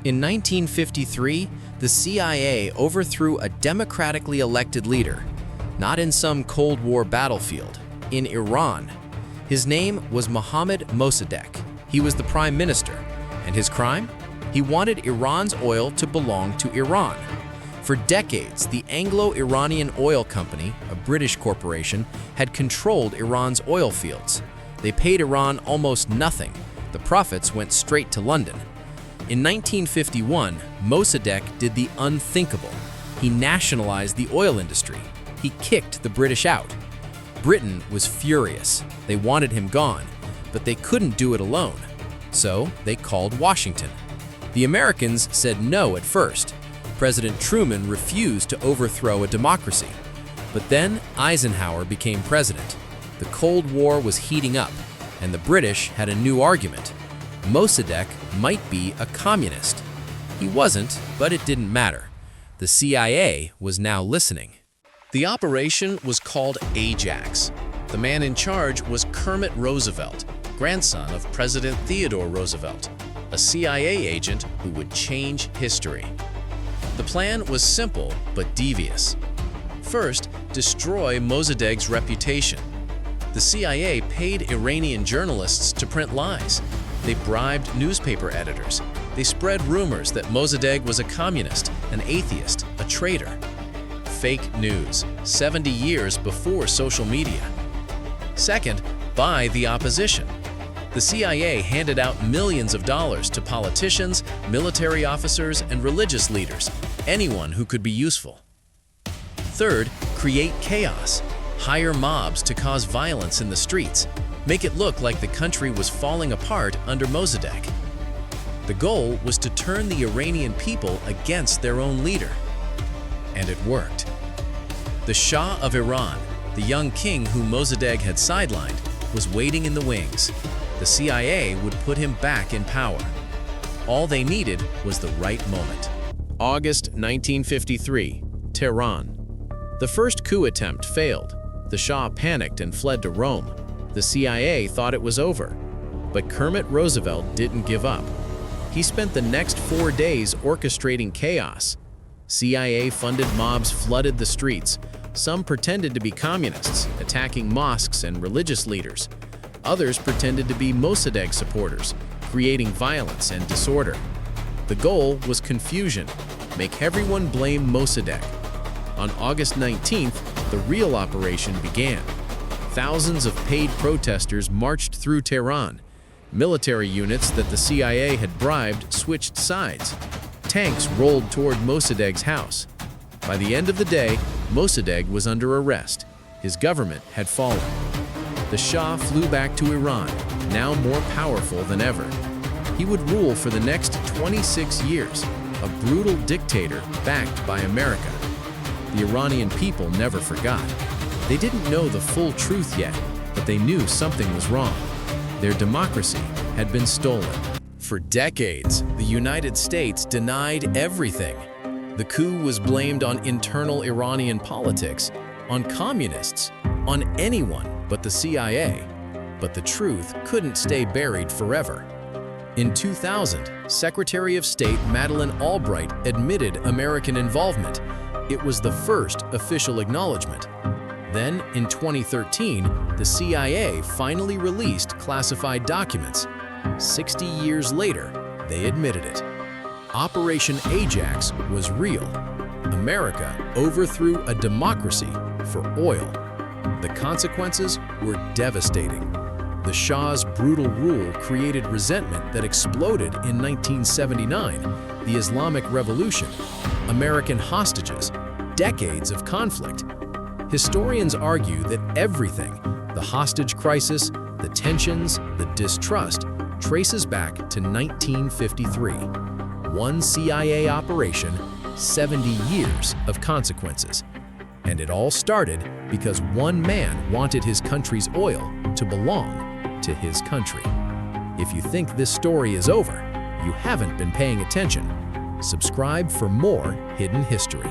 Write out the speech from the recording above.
In 1953, the CIA overthrew a democratically elected leader, not in some Cold War battlefield, in Iran. His name was Mohammad Mossadegh. He was the prime minister, and his crime? He wanted Iran's oil to belong to Iran. For decades, the Anglo-Iranian Oil Company, a British corporation, had controlled Iran's oil fields. They paid Iran almost nothing. The profits went straight to London. In 1951, Mossadegh did the unthinkable. He nationalized the oil industry. He kicked the British out. Britain was furious. They wanted him gone, but they couldn't do it alone. So they called Washington. The Americans said no at first. President Truman refused to overthrow a democracy. But then Eisenhower became president. The Cold War was heating up, and the British had a new argument. Mossadegh might be a communist. He wasn't, but it didn't matter. The CIA was now listening. The operation was called Ajax. The man in charge was Kermit Roosevelt, grandson of President Theodore Roosevelt, a CIA agent who would change history. The plan was simple but devious. First, destroy Mossadegh's reputation. The CIA paid Iranian journalists to print lies. They bribed newspaper editors. They spread rumors that Mossadegh was a communist, an atheist, a traitor. Fake news, 70 years before social media. Second, buy the opposition. The CIA handed out millions of dollars to politicians, military officers, and religious leaders, anyone who could be useful. Third, create chaos. Hire mobs to cause violence in the streets. Make it look like the country was falling apart under Mossadegh. The goal was to turn the Iranian people against their own leader. And it worked. The Shah of Iran, the young king whom Mossadegh had sidelined, was waiting in the wings. The CIA would put him back in power. All they needed was the right moment. August 1953, Tehran. The first coup attempt failed. The Shah panicked and fled to Rome. The CIA thought it was over. But Kermit Roosevelt didn't give up. He spent the next 4 days orchestrating chaos. CIA-funded mobs flooded the streets. Some pretended to be communists, attacking mosques and religious leaders. Others pretended to be Mossadegh supporters, creating violence and disorder. The goal was confusion. Make everyone blame Mossadegh. On August 19th, the real operation began. Thousands of paid protesters marched through Tehran. Military units that the CIA had bribed switched sides. Tanks rolled toward Mossadegh's house. By the end of the day, Mossadegh was under arrest. His government had fallen. The Shah flew back to Iran, now more powerful than ever. He would rule for the next 26 years, a brutal dictator backed by America. The Iranian people never forgot. They didn't know the full truth yet, but they knew something was wrong. Their democracy had been stolen. For decades, the United States denied everything. The coup was blamed on internal Iranian politics, on communists, on anyone but the CIA. But the truth couldn't stay buried forever. In 2000, Secretary of State Madeleine Albright admitted American involvement. It was the first official acknowledgement. Then, in 2013, the CIA finally released classified documents. 60 years later, they admitted it. Operation Ajax was real. America overthrew a democracy for oil. The consequences were devastating. The Shah's brutal rule created resentment that exploded in 1979, the Islamic Revolution, American hostages, decades of conflict. Historians argue that everything, the hostage crisis, the tensions, the distrust, traces back to 1953. One CIA operation, 70 years of consequences. And it all started because one man wanted his country's oil to belong to his country. If you think this story is over, you haven't been paying attention. Subscribe for more hidden history.